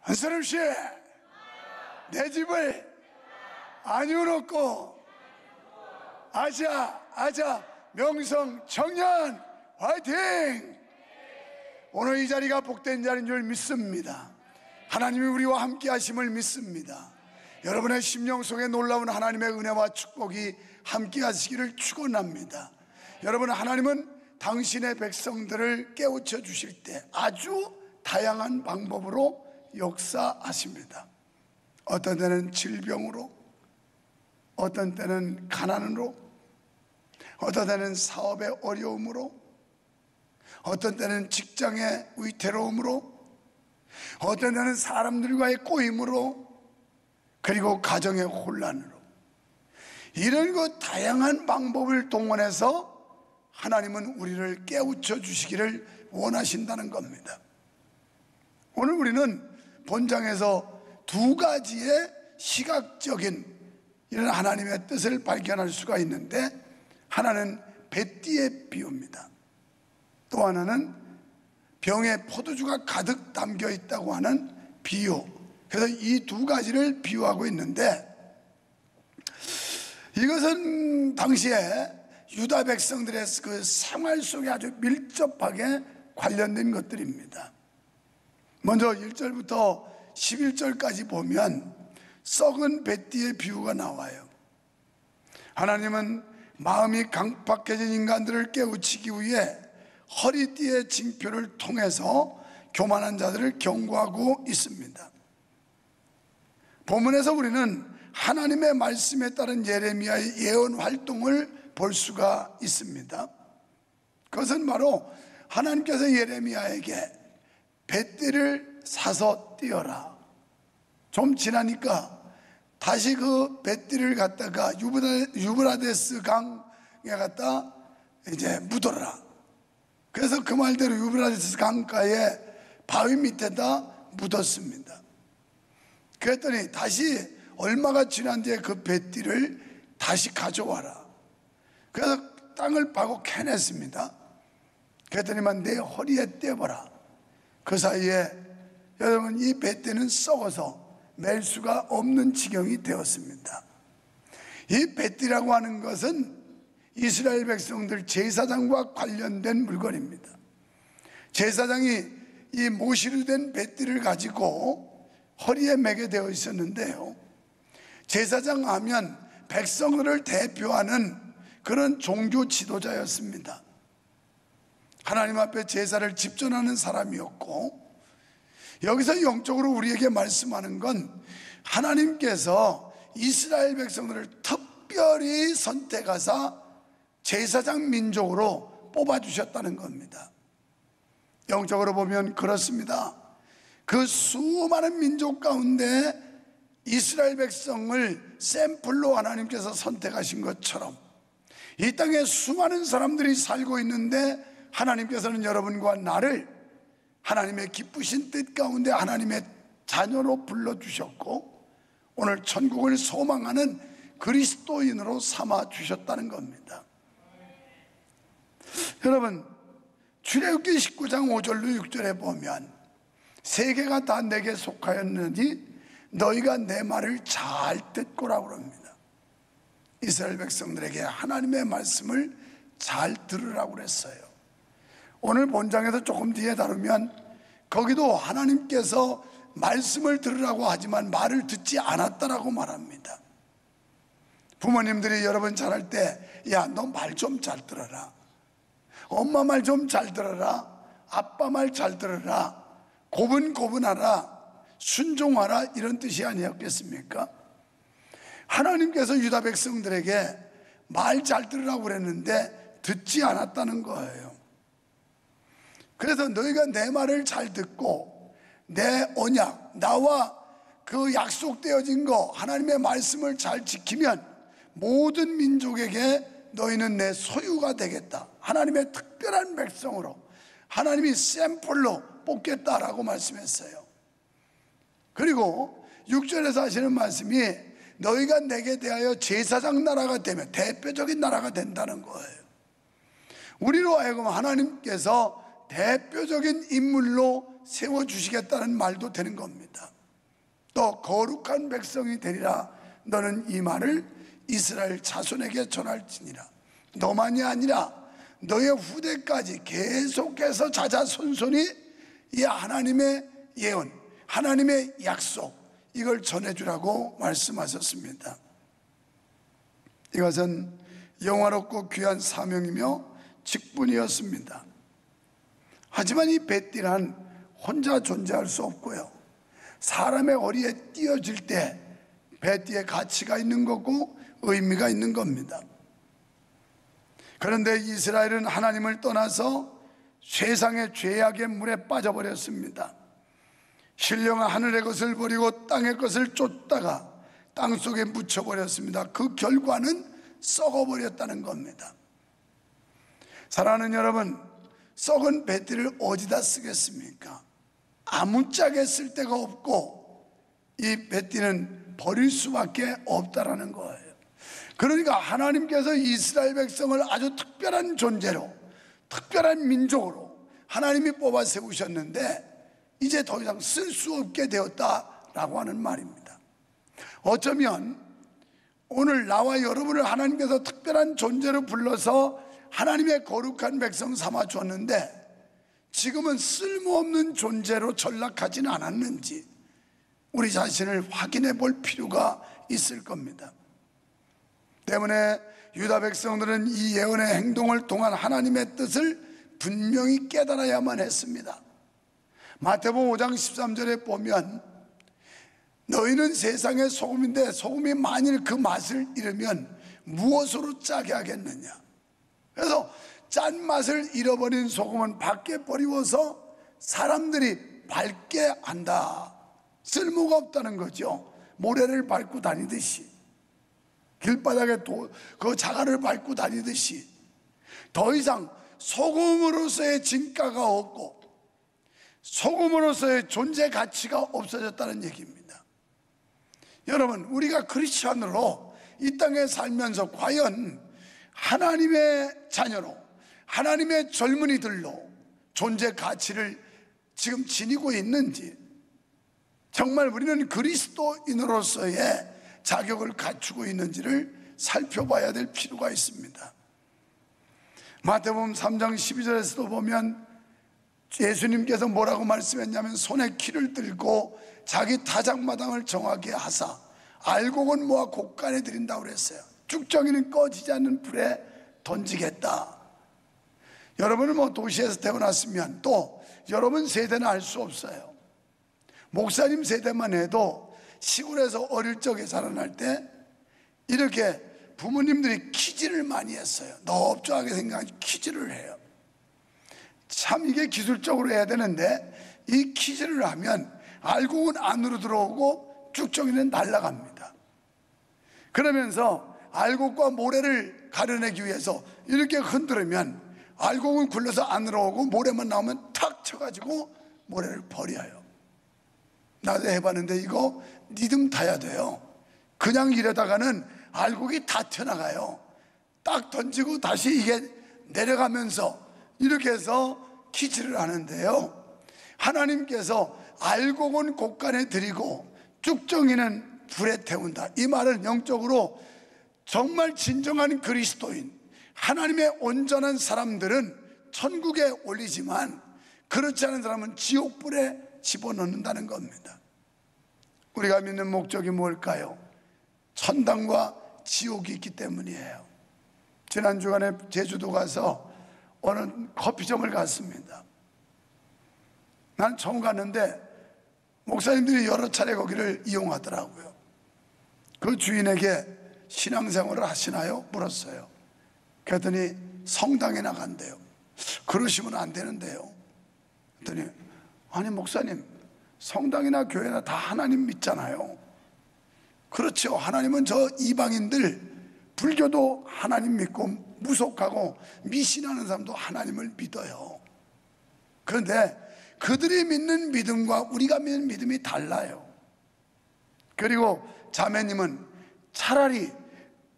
한사람 씨, 내 집을 아니오놓고 아자 명성 청년 화이팅! 오늘 이 자리가 복된 자리인 줄 믿습니다. 하나님이 우리와 함께 하심을 믿습니다. 여러분의 심령 속에 놀라운 하나님의 은혜와 축복이 함께 하시기를 축원합니다. 여러분, 하나님은 당신의 백성들을 깨우쳐 주실 때 아주 다양한 방법으로 역사하십니다. 어떤 때는 질병으로, 어떤 때는 가난으로, 어떤 때는 사업의 어려움으로, 어떤 때는 직장의 위태로움으로, 어떤 때는 사람들과의 꼬임으로, 그리고 가정의 혼란으로, 이런 그 다양한 방법을 동원해서 하나님은 우리를 깨우쳐 주시기를 원하신다는 겁니다. 오늘 우리는 본장에서 두 가지의 시각적인 이런 하나님의 뜻을 발견할 수가 있는데, 하나는 뱃띠의 비유입니다. 또 하나는 병에 포도주가 가득 담겨 있다고 하는 비유. 그래서 이 두 가지를 비유하고 있는데, 이것은 당시에 유다 백성들의 그 생활 속에 아주 밀접하게 관련된 것들입니다. 먼저 1절부터 11절까지 보면 썩은 뱃띠의 비유가 나와요. 하나님은 마음이 강팍해진 인간들을 깨우치기 위해 허리띠의 징표를 통해서 교만한 자들을 경고하고 있습니다. 본문에서 우리는 하나님의 말씀에 따른 예레미야의 예언 활동을 볼 수가 있습니다. 그것은 바로 하나님께서 예레미야에게 뱃띠를 사서 띄어라. 좀 지나니까 다시 그 뱃띠를 갖다가 유브라데스 강에 갖다 이제 묻어라. 그래서 그 말대로 유브라데스 강가에 바위 밑에다 묻었습니다. 그랬더니 다시 얼마가 지난 뒤에 그 뱃띠를 다시 가져와라. 그래서 땅을 파고 캐냈습니다. 그랬더니만 내 허리에 떼어보라. 그 사이에 여러분, 이 뱃띠는 썩어서 맬 수가 없는 지경이 되었습니다. 이 뱃띠라고 하는 것은 이스라엘 백성들 제사장과 관련된 물건입니다. 제사장이 이 모시로 된 뱃띠를 가지고 허리에 매게 되어 있었는데요, 제사장 하면 백성들을 대표하는 그런 종교 지도자였습니다. 하나님 앞에 제사를 집전하는 사람이었고, 여기서 영적으로 우리에게 말씀하는 건 하나님께서 이스라엘 백성들을 특별히 선택하사 제사장 민족으로 뽑아주셨다는 겁니다. 영적으로 보면 그렇습니다. 그 수많은 민족 가운데 이스라엘 백성을 샘플로 하나님께서 선택하신 것처럼 이 땅에 수많은 사람들이 살고 있는데, 하나님께서는 여러분과 나를 하나님의 기쁘신 뜻 가운데 하나님의 자녀로 불러주셨고, 오늘 천국을 소망하는 그리스도인으로 삼아주셨다는 겁니다. 여러분, 출애굽기 19장 5절로 6절에 보면 세계가 다 내게 속하였느니 너희가 내 말을 잘 듣고라고 합니다. 이스라엘 백성들에게 하나님의 말씀을 잘 들으라고 그랬어요. 오늘 본장에서 조금 뒤에 다루면 거기도 하나님께서 말씀을 들으라고 하지만 말을 듣지 않았다라고 말합니다. 부모님들이 여러분 잘할 때, 야, 너 말 좀 잘 들어라, 엄마 말 좀 잘 들어라, 아빠 말 잘 들어라, 고분고분하라, 순종하라, 이런 뜻이 아니었겠습니까? 하나님께서 유다 백성들에게 말 잘 들으라고 그랬는데 듣지 않았다는 거예요. 그래서 너희가 내 말을 잘 듣고 내 언약, 나와 그 약속되어진 거, 하나님의 말씀을 잘 지키면 모든 민족에게 너희는 내 소유가 되겠다. 하나님의 특별한 백성으로 하나님이 샘플로 뽑겠다라고 말씀했어요. 그리고 6절에서 하시는 말씀이 너희가 내게 대하여 제사장 나라가 되면 대표적인 나라가 된다는 거예요. 우리로 하여금 하나님께서 대표적인 인물로 세워주시겠다는 말도 되는 겁니다. 또 거룩한 백성이 되리라. 너는 이 말을 이스라엘 자손에게 전할지니라. 너만이 아니라 너의 후대까지 계속해서 자자손손이 이 하나님의 예언, 하나님의 약속, 이걸 전해주라고 말씀하셨습니다. 이것은 영화롭고 귀한 사명이며 직분이었습니다. 하지만 이 벳딜은 혼자 존재할 수 없고요, 사람의 허리에 띄어질 때 벳딜의 가치가 있는 거고 의미가 있는 겁니다. 그런데 이스라엘은 하나님을 떠나서 세상의 죄악의 물에 빠져버렸습니다. 신령한 하늘의 것을 버리고 땅의 것을 쫓다가 땅속에 묻혀버렸습니다. 그 결과는 썩어버렸다는 겁니다. 사랑하는 여러분, 썩은 벳딜을 어디다 쓰겠습니까? 아무짝에 쓸 데가 없고 이 벳딜은 버릴 수밖에 없다라는 거예요. 그러니까 하나님께서 이스라엘 백성을 아주 특별한 존재로, 특별한 민족으로 하나님이 뽑아 세우셨는데 이제 더 이상 쓸 수 없게 되었다라고 하는 말입니다. 어쩌면 오늘 나와 여러분을 하나님께서 특별한 존재로 불러서 하나님의 거룩한 백성 삼아 줬는데 지금은 쓸모없는 존재로 전락하지는 않았는지 우리 자신을 확인해 볼 필요가 있을 겁니다. 때문에 유다 백성들은 이 예언의 행동을 통한 하나님의 뜻을 분명히 깨달아야만 했습니다. 마태복음 5장 13절에 보면 너희는 세상의 소금인데 소금이 만일 그 맛을 잃으면 무엇으로 짜게 하겠느냐. 그래서 짠맛을 잃어버린 소금은 밖에 버리워서 사람들이 밟게 한다. 쓸모가 없다는 거죠. 모래를 밟고 다니듯이, 길바닥에 그 자갈을 밟고 다니듯이 더 이상 소금으로서의 진가가 없고 소금으로서의 존재 가치가 없어졌다는 얘기입니다. 여러분, 우리가 크리스찬으로 이 땅에 살면서 과연 하나님의 자녀로, 하나님의 젊은이들로 존재 가치를 지금 지니고 있는지, 정말 우리는 그리스도인으로서의 자격을 갖추고 있는지를 살펴봐야 될 필요가 있습니다. 마태복음 3장 12절에서도 보면 예수님께서 뭐라고 말씀했냐면 손에 키를 들고 자기 타작마당을 정하게 하사 알곡은 모아 곡간에 드린다고 그랬어요. 쭉정이는 꺼지지 않는 불에 던지겠다. 여러분은 뭐 도시에서 태어났으면 또 여러분 세대는 알 수 없어요. 목사님 세대만 해도 시골에서 어릴 적에 자라날 때 이렇게 부모님들이 키질을 많이 했어요. 너업조하게 생각한 키질을 해요. 참 이게 기술적으로 해야 되는데 이 키질을 하면 알곡은 안으로 들어오고 쭉정이는 날아갑니다. 그러면서 알곡과 모래를 가려내기 위해서 이렇게 흔들으면 알곡은 굴러서 안으로 오고 모래만 나오면 탁 쳐가지고 모래를 버려요. 나도 해봤는데 이거 리듬 타야 돼요. 그냥 이러다가는 알곡이 다 튀어나가요. 딱 던지고 다시 이게 내려가면서 이렇게 해서 키질을 하는데요, 하나님께서 알곡은 곡간에 들이고 쭉정이는 불에 태운다. 이 말은 영적으로 정말 진정한 그리스도인, 하나님의 온전한 사람들은 천국에 올리지만 그렇지 않은 사람은 지옥불에 집어넣는다는 겁니다. 우리가 믿는 목적이 뭘까요? 천당과 지옥이 있기 때문이에요. 지난 주간에 제주도 가서 어느 커피점을 갔습니다. 난 처음 갔는데 목사님들이 여러 차례 거기를 이용하더라고요. 그 주인에게 신앙생활을 하시나요? 물었어요. 그랬더니 성당에 나간대요. 그러시면 안 되는데요. 그랬더니 아니 목사님, 성당이나 교회나 다 하나님 믿잖아요. 그렇죠. 하나님은 저 이방인들, 불교도 하나님 믿고 무속하고 미신하는 사람도 하나님을 믿어요. 그런데 그들이 믿는 믿음과 우리가 믿는 믿음이 달라요. 그리고 자매님은 차라리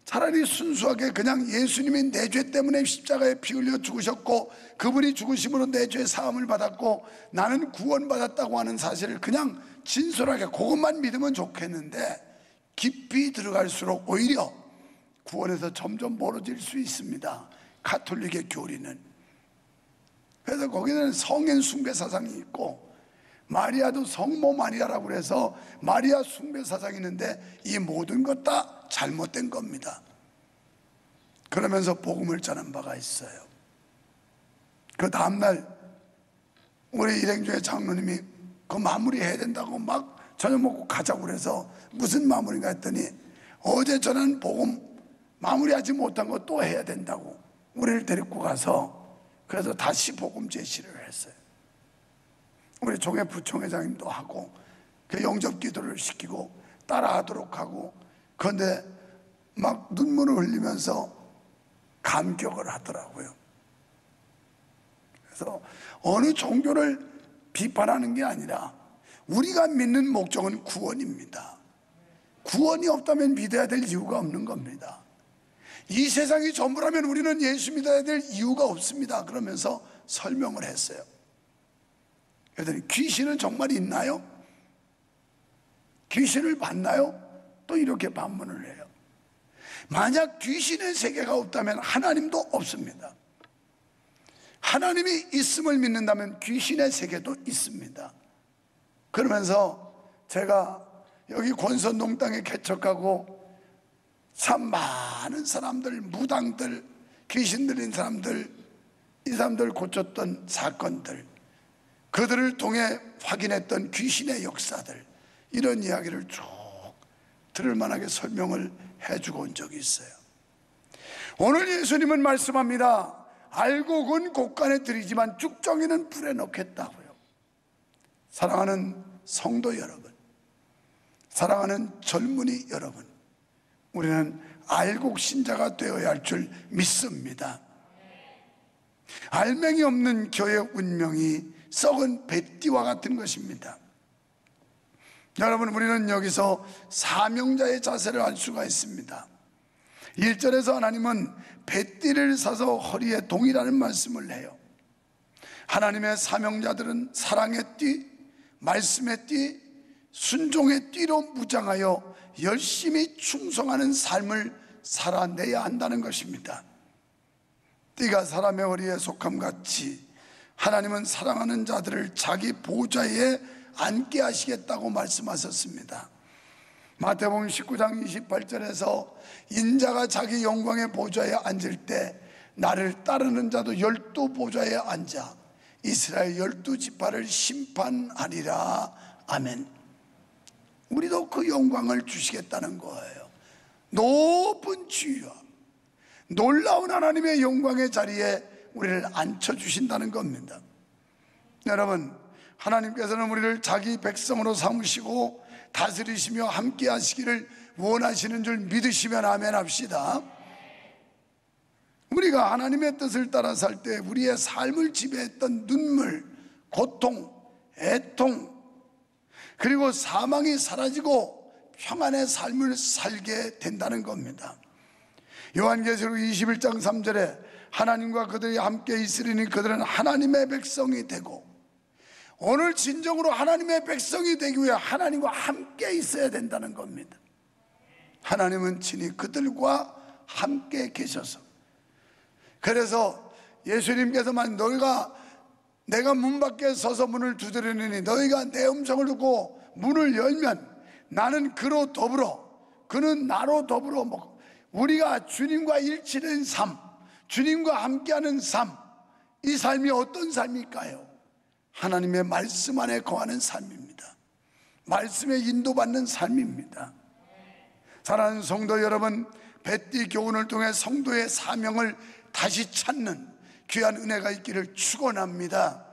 차라리 순수하게 그냥 예수님이 내 죄 때문에 십자가에 피 흘려 죽으셨고 그분이 죽으심으로 내 죄 사함을 받았고 나는 구원받았다고 하는 사실을 그냥 진솔하게 그것만 믿으면 좋겠는데, 깊이 들어갈수록 오히려 구원에서 점점 멀어질 수 있습니다, 가톨릭의 교리는. 그래서 거기는 성인 숭배 사상이 있고, 마리아도 성모 마리아라고 해서 마리아 숭배 사상이 있는데 이 모든 것 다 잘못된 겁니다. 그러면서 복음을 전한 바가 있어요. 그 다음날 우리 일행중에 장로님이 그 마무리해야 된다고 막 저녁 먹고 가자고 그래서 무슨 마무리인가 했더니 어제 전한 복음 마무리하지 못한 거 또 해야 된다고 우리를 데리고 가서, 그래서 다시 복음 제시를 했어요. 우리 종회 부총회장님도 하고 그 영접 기도를 시키고 따라하도록 하고, 그런데 막 눈물을 흘리면서 감격을 하더라고요. 그래서 어느 종교를 비판하는 게 아니라 우리가 믿는 목적은 구원입니다. 구원이 없다면 믿어야 될 이유가 없는 겁니다. 이 세상이 전부라면 우리는 예수 믿어야 될 이유가 없습니다. 그러면서 설명을 했어요. 그랬더니 귀신은 정말 있나요? 귀신을 봤나요? 또 이렇게 반문을 해요. 만약 귀신의 세계가 없다면 하나님도 없습니다. 하나님이 있음을 믿는다면 귀신의 세계도 있습니다. 그러면서 제가 여기 권선동 땅에 개척하고 참 많은 사람들, 무당들, 귀신 들린 사람들, 이 사람들 고쳤던 사건들, 그들을 통해 확인했던 귀신의 역사들, 이런 이야기를 쭉 들을 만하게 설명을 해주고 온 적이 있어요. 오늘 예수님은 말씀합니다. 알곡은 곡간에 들이지만 쭉정이는 불에 넣겠다고요. 사랑하는 성도 여러분, 사랑하는 젊은이 여러분, 우리는 알곡 신자가 되어야 할 줄 믿습니다. 알맹이 없는 교회 운명이 썩은 뱃띠와 같은 것입니다. 여러분, 우리는 여기서 사명자의 자세를 알 수가 있습니다. 1절에서 하나님은 뱃띠를 사서 허리에 동이라는 말씀을 해요. 하나님의 사명자들은 사랑의 띠, 말씀의 띠, 순종의 띠로 무장하여 열심히 충성하는 삶을 살아내야 한다는 것입니다. 띠가 사람의 허리에 속함같이 하나님은 사랑하는 자들을 자기 보좌에 앉게 하시겠다고 말씀하셨습니다. 마태복음 19장 28절에서 인자가 자기 영광의 보좌에 앉을 때 나를 따르는 자도 12보좌에 앉아 이스라엘 12지파를 심판하리라. 아멘. 우리도 그 영광을 주시겠다는 거예요. 높은 지위와 놀라운 하나님의 영광의 자리에 우리를 앉혀주신다는 겁니다. 여러분, 하나님께서는 우리를 자기 백성으로 삼으시고 다스리시며 함께 하시기를 원하시는 줄 믿으시면 아멘 합시다. 우리가 하나님의 뜻을 따라 살 때 우리의 삶을 지배했던 눈물, 고통, 애통, 그리고 사망이 사라지고 평안의 삶을 살게 된다는 겁니다. 요한계시록 21장 3절에 하나님과 그들이 함께 있으리니 그들은 하나님의 백성이 되고, 오늘 진정으로 하나님의 백성이 되기 위해 하나님과 함께 있어야 된다는 겁니다. 하나님은 친히 그들과 함께 계셔서, 그래서 예수님께서만 내가 문 밖에 서서 문을 두드리느니 너희가 내 음성을 듣고 문을 열면 나는 그로 더불어 그는 나로 더불어 우리가 주님과 일치된 삶, 주님과 함께하는 삶, 이 삶이 어떤 삶일까요? 하나님의 말씀 안에 거하는 삶입니다. 말씀에 인도받는 삶입니다. 사랑하는 성도 여러분, 뱃띠 교훈을 통해 성도의 사명을 다시 찾는 귀한 은혜가 있기를 축원합니다.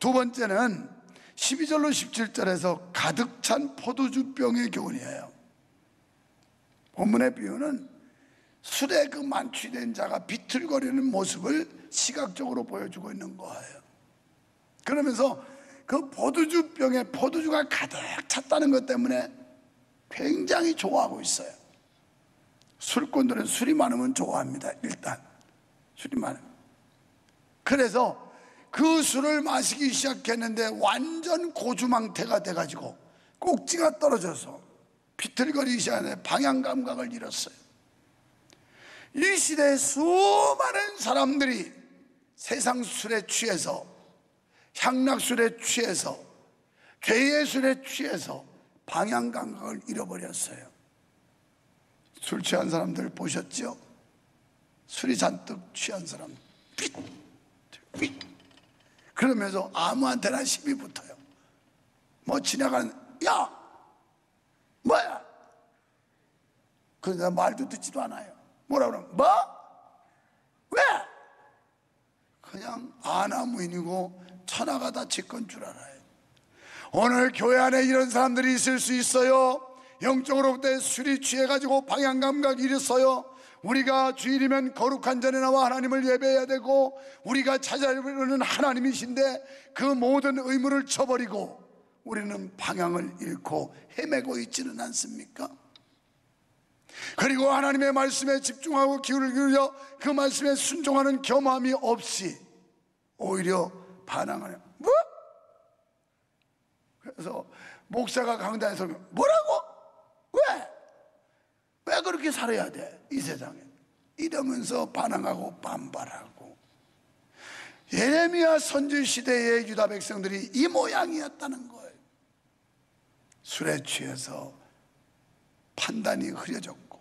두 번째는 12절로 17절에서 가득 찬 포도주병의 교훈이에요. 본문의 비유는 술에 그 만취된 자가 비틀거리는 모습을 시각적으로 보여주고 있는 거예요. 그러면서 그 포도주병에 포도주가 가득 찼다는 것 때문에 굉장히 좋아하고 있어요. 술꾼들은 술이 많으면 좋아합니다. 일단 술이 많으면. 그래서 그 술을 마시기 시작했는데 완전 고주망태가 돼가지고 꼭지가 떨어져서 비틀거리기 시작하는데 방향 감각을 잃었어요. 이 시대에 수많은 사람들이 세상 술에 취해서, 향락술에 취해서, 죄의 술에 취해서 방향 감각을 잃어버렸어요. 술 취한 사람들 보셨죠? 술이 잔뜩 취한 사람 삐 그러면서 아무한테나 시비 붙어요. 뭐 지나가는, 야 뭐야? 그러다 말도 듣지도 않아요. 뭐라 그러면 뭐? 왜? 그냥 아나무인이고 천하가 다 지건 줄 알아요. 오늘 교회 안에 이런 사람들이 있을 수 있어요. 영적으로부터 술이 취해가지고 방향 감각이 잃었어요. 우리가 주일이면 거룩한 전에 나와 하나님을 예배해야 되고 우리가 찾아보는 하나님이신데 그 모든 의무를 쳐버리고 우리는 방향을 잃고 헤매고 있지는 않습니까? 그리고 하나님의 말씀에 집중하고 기울을 기울여 그 말씀에 순종하는 겸함이 없이 오히려 반항하는, 뭐? 그래서 목사가 강단에서 뭐라고? 왜? 왜 그렇게 살아야 돼? 이 세상에. 이러면서 반항하고 반발하고. 예레미야 선지 시대의 유다 백성들이 이 모양이었다는 거예요. 술에 취해서 판단이 흐려졌고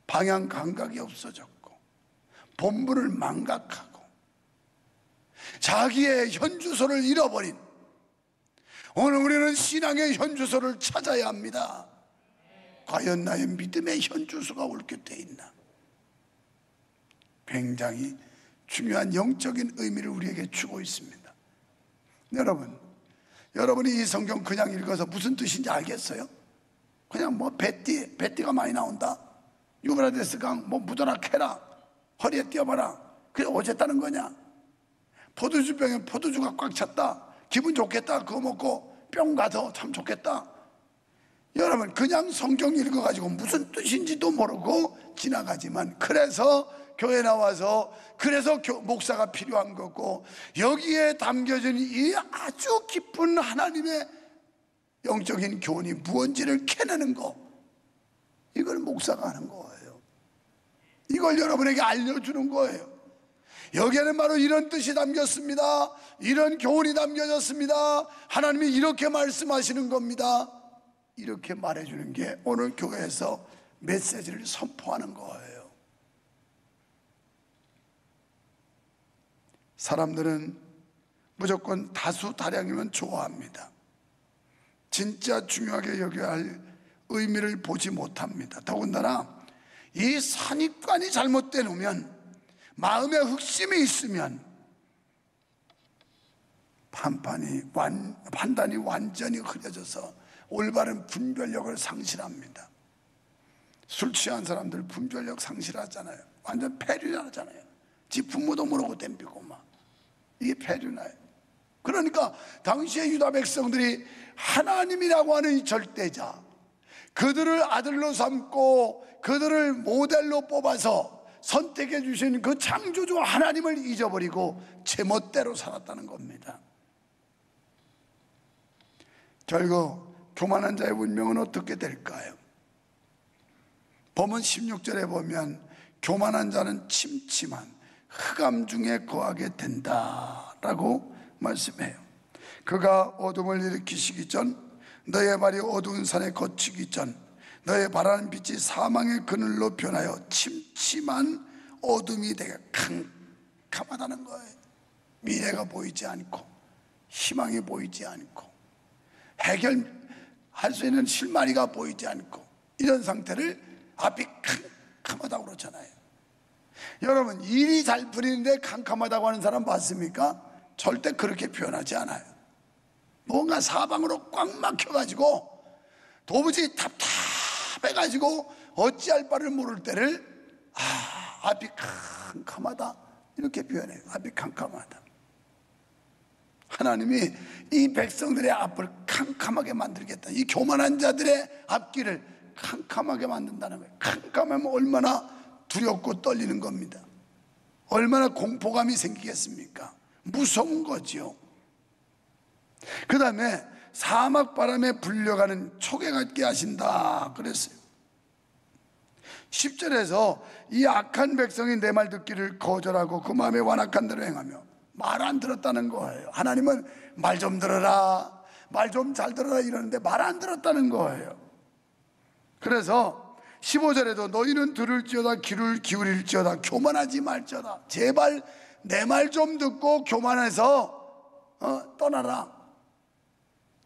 방향 감각이 없어졌고 본분을 망각하고 자기의 현주소를 잃어버린, 오늘 우리는 신앙의 현주소를 찾아야 합니다. 과연 나의 믿음의 현주소가 옳게 돼 있나? 굉장히 중요한 영적인 의미를 우리에게 주고 있습니다. 여러분이 이 성경 그냥 읽어서 무슨 뜻인지 알겠어요? 그냥 뭐 배띠가 많이 나온다, 유브라데스 강 뭐 묻어라 캐라, 허리에 띄어봐라, 그게 어쨌다는 거냐? 포도주병에 포도주가 꽉 찼다, 기분 좋겠다, 그거 먹고 뿅 가서 참 좋겠다. 여러분 그냥 성경 읽어가지고 무슨 뜻인지도 모르고 지나가지만, 그래서 교회 나와서 그래서 목사가 필요한 거고, 여기에 담겨진 이 아주 깊은 하나님의 영적인 교훈이 무언지를 캐내는 거, 이걸 목사가 하는 거예요. 이걸 여러분에게 알려주는 거예요. 여기에는 바로 이런 뜻이 담겼습니다. 이런 교훈이 담겨졌습니다. 하나님이 이렇게 말씀하시는 겁니다. 이렇게 말해주는 게 오늘 교회에서 메시지를 선포하는 거예요. 사람들은 무조건 다수 다량이면 좋아합니다. 진짜 중요하게 여겨야 할 의미를 보지 못합니다. 더군다나 이 선입관이 잘못돼 놓으면, 마음에 흑심이 있으면 판단이 완전히 흐려져서 올바른 분별력을 상실합니다. 술 취한 사람들 분별력 상실하잖아요. 완전 폐륜하잖아요. 지 부모도 모르고 댐비고 막, 이게 폐륜이에요. 그러니까 당시의 유다 백성들이 하나님이라고 하는 이 절대자, 그들을 아들로 삼고 그들을 모델로 뽑아서 선택해 주신 그 창조주 하나님을 잊어버리고 제멋대로 살았다는 겁니다. 결국 교만한 자의 운명은 어떻게 될까요? 본문 16절에 보면 교만한 자는 침침한 흑암 중에 거하게 된다라고 말씀해요. 그가 어둠을 일으키시기 전, 너의 발이 어두운 산에 거치기 전, 너의 바라는 빛이 사망의 그늘로 변하여 침침한 어둠이 되게 캄캄하다는 거예요. 미래가 보이지 않고 희망이 보이지 않고 해결할 수 있는 실마리가 보이지 않고, 이런 상태를 앞이 캄캄하다고 그러잖아요. 여러분, 일이 잘 풀리는데 캄캄하다고 하는 사람 봤습니까? 절대 그렇게 표현하지 않아요. 뭔가 사방으로 꽉 막혀가지고 도무지 답답해가지고 어찌할 바를 모를 때를 앞이 캄캄하다, 이렇게 표현해요. 앞이 캄캄하다. 하나님이 이 백성들의 앞을 캄캄하게 만들겠다, 이 교만한 자들의 앞길을 캄캄하게 만든다는 거예요. 캄캄하면 얼마나 두렵고 떨리는 겁니다. 얼마나 공포감이 생기겠습니까? 무서운 거지요. 그 다음에 사막 바람에 불려가는 초계 같게 하신다 그랬어요. 10절에서 이 악한 백성이 내 말 듣기를 거절하고 그 마음에 완악한 대로 행하며 말 안 들었다는 거예요. 하나님은 말 좀 들어라, 말 좀 잘 들어라 이러는데 말 안 들었다는 거예요. 그래서 15절에도 너희는 들을지어다 귀를 기울일지어다 교만하지 말지어다. 제발 내 말 좀 듣고 교만해서 떠나라.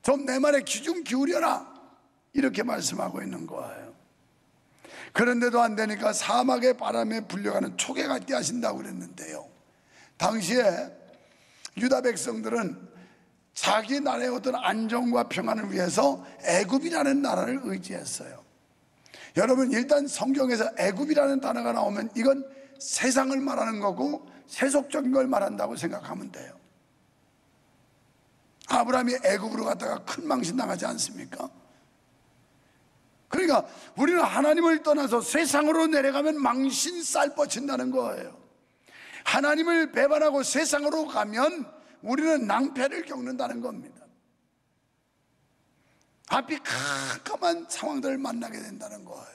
좀 내 말에 귀 좀 기울여라. 이렇게 말씀하고 있는 거예요. 그런데도 안 되니까 사막의 바람에 불려가는 초계 같게 하신다고 그랬는데요, 당시에 유다 백성들은 자기 나라의 어떤 안정과 평안을 위해서 애굽이라는 나라를 의지했어요. 여러분, 일단 성경에서 애굽이라는 단어가 나오면 이건 세상을 말하는 거고 세속적인 걸 말한다고 생각하면 돼요. 아브라함이 애굽으로 갔다가 큰 망신 당하지 않습니까? 그러니까 우리는 하나님을 떠나서 세상으로 내려가면 망신 쌀 뻗친다는 거예요. 하나님을 배반하고 세상으로 가면 우리는 낭패를 겪는다는 겁니다. 앞이 캄캄한 상황들을 만나게 된다는 거예요.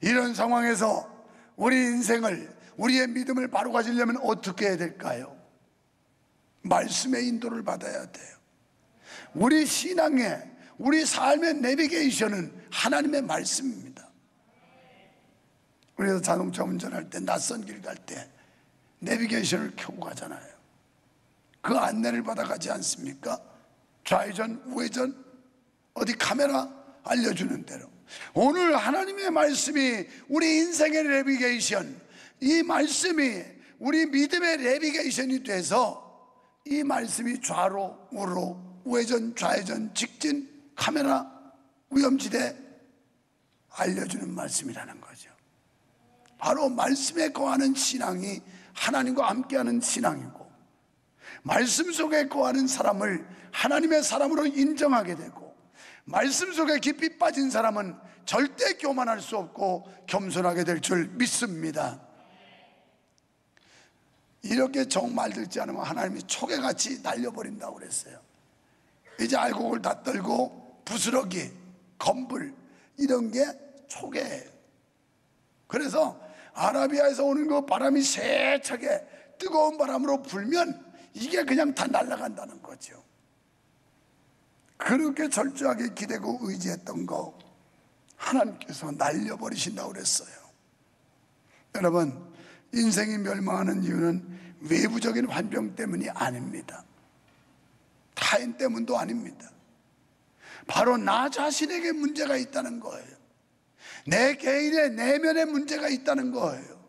이런 상황에서 우리 인생을, 우리의 믿음을 바로 가지려면 어떻게 해야 될까요? 말씀의 인도를 받아야 돼요. 우리 신앙의, 우리 삶의 내비게이션은 하나님의 말씀입니다. 우리가 자동차 운전할 때, 낯선 길 갈 때 내비게이션을 켜고 가잖아요. 그 안내를 받아가지 않습니까? 좌회전, 우회전, 어디 카메라 알려주는 대로. 오늘 하나님의 말씀이 우리 인생의 내비게이션, 이 말씀이 우리 믿음의 내비게이션이 돼서 이 말씀이 좌로 우로 우회전 좌회전 직진 카메라 위험지대 알려주는 말씀이라는 거죠. 바로 말씀에 거하는 신앙이 하나님과 함께하는 신앙이고, 말씀 속에 거하는 사람을 하나님의 사람으로 인정하게 되고, 말씀 속에 깊이 빠진 사람은 절대 교만할 수 없고 겸손하게 될 줄 믿습니다. 이렇게 정말 듣지 않으면 하나님이 초계같이 날려버린다고 그랬어요. 이제 알곡을 다 떨고 부스러기, 검불 이런 게 초계예요. 그래서 아라비아에서 오는 그 바람이 세차게 뜨거운 바람으로 불면 이게 그냥 다 날아간다는 거죠. 그렇게 철저하게 기대고 의지했던 거 하나님께서 날려버리신다고 그랬어요. 여러분, 인생이 멸망하는 이유는 외부적인 환경 때문이 아닙니다. 타인 때문도 아닙니다. 바로 나 자신에게 문제가 있다는 거예요. 내 개인의 내면에 문제가 있다는 거예요.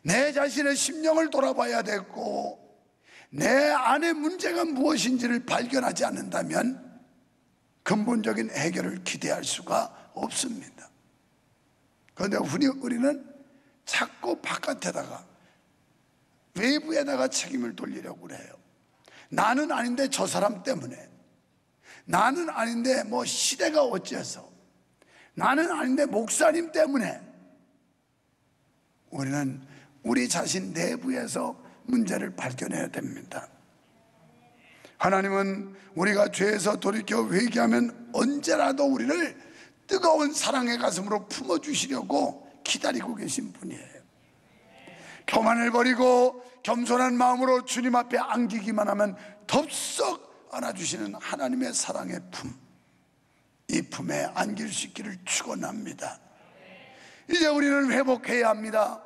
내 자신의 심령을 돌아봐야 되고, 내 안에 문제가 무엇인지를 발견하지 않는다면 근본적인 해결을 기대할 수가 없습니다. 그런데 우리는 자꾸 바깥에다가, 외부에다가 책임을 돌리려고 그래요. 나는 아닌데 저 사람 때문에, 나는 아닌데 뭐 시대가 어째서, 나는 아닌데 목사님 때문에. 우리는 우리 자신 내부에서 문제를 발견해야 됩니다. 하나님은 우리가 죄에서 돌이켜 회개하면 언제라도 우리를 뜨거운 사랑의 가슴으로 품어주시려고 기다리고 계신 분이에요. 교만을 버리고 겸손한 마음으로 주님 앞에 안기기만 하면 덥석 안아주시는 하나님의 사랑의 품, 이 품에 안길 수 있기를 축원합니다. 이제 우리는 회복해야 합니다.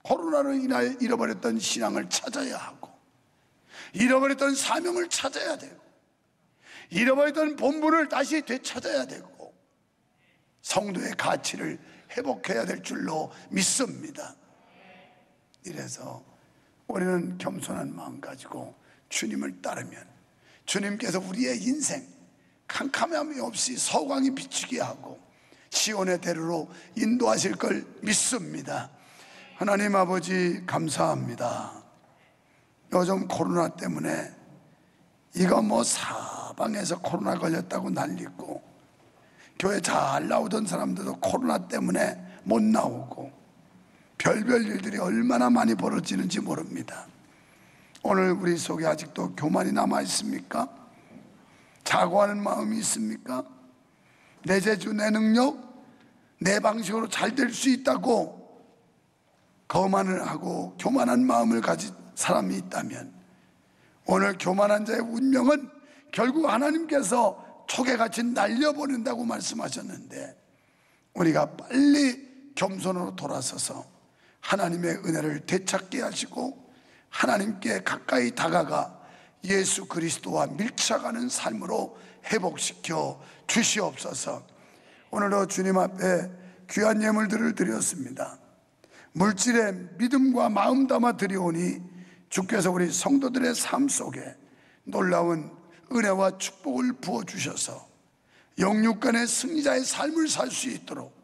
코로나로 인하여 잃어버렸던 신앙을 찾아야 하고, 잃어버렸던 사명을 찾아야 되고, 잃어버렸던 본분을 다시 되찾아야 되고, 성도의 가치를 회복해야 될 줄로 믿습니다. 이래서 우리는 겸손한 마음 가지고 주님을 따르면 주님께서 우리의 인생 캄캄함이 없이 서광이 비치게 하고 시온의 대로로 인도하실 걸 믿습니다. 하나님 아버지, 감사합니다. 요즘 코로나 때문에 이거 뭐 사방에서 코로나 걸렸다고 난리고, 교회 잘 나오던 사람들도 코로나 때문에 못 나오고 별별 일들이 얼마나 많이 벌어지는지 모릅니다. 오늘 우리 속에 아직도 교만이 남아 있습니까? 자고하는 마음이 있습니까? 내 재주, 내 능력, 내 방식으로 잘 될 수 있다고 거만을 하고 교만한 마음을 가진 사람이 있다면 오늘 교만한 자의 운명은 결국 하나님께서 촉에같이 날려보낸다고 말씀하셨는데, 우리가 빨리 겸손으로 돌아서서 하나님의 은혜를 되찾게 하시고 하나님께 가까이 다가가 예수 그리스도와 밀착하는 삶으로 회복시켜 주시옵소서. 오늘도 주님 앞에 귀한 예물들을 드렸습니다. 물질에 믿음과 마음 담아 드리오니 주께서 우리 성도들의 삶 속에 놀라운 은혜와 축복을 부어주셔서 영육간의 승리자의 삶을 살 수 있도록,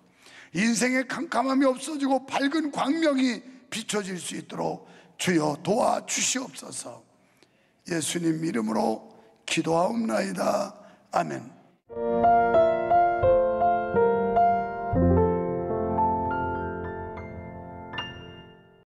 인생의 캄캄함이 없어지고 밝은 광명이 비춰질 수 있도록 주여 도와주시옵소서. 예수님 이름으로 기도하옵나이다. 아멘.